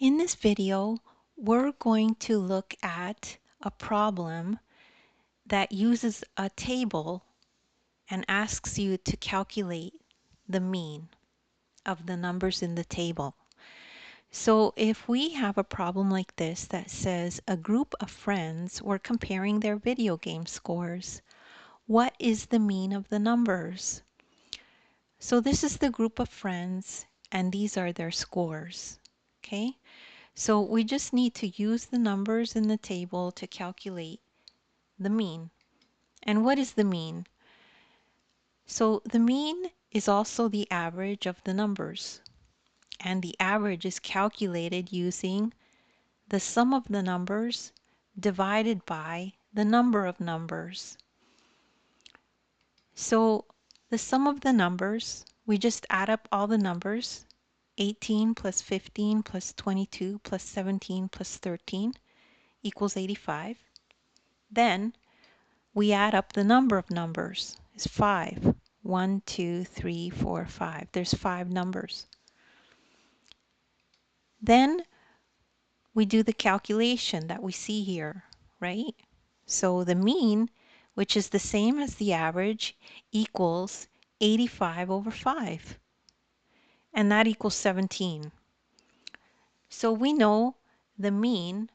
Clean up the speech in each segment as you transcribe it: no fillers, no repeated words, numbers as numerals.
In this video, we're going to look at a problem that uses a table and asks you to calculate the mean of the numbers in the table. So if we have a problem like this that says a group of friends were comparing their video game scores, what is the mean of the numbers? So this is the group of friends and these are their scores. Okay? So we just need to use the numbers in the table to calculate the mean. And what is the mean? So the mean is also the average of the numbers. And the average is calculated using the sum of the numbers divided by the number of numbers. So the sum of the numbers, we just add up all the numbers. 18 plus 15 plus 22 plus 17 plus 13 equals 85. Then we add up the number of numbers. It's 5. 1, 2, 3, 4, 5. There's 5 numbers. Then we do the calculation that we see here, right? So the mean, which is the same as the average, equals 85 over 5. And that equals 17. So we know the mean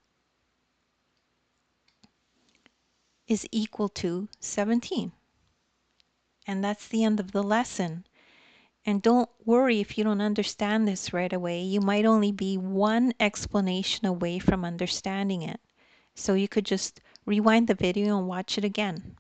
is equal to 17. And that's the end of the lesson. And don't worry if you don't understand this right away. You might only be one explanation away from understanding it. So you could just rewind the video and watch it again.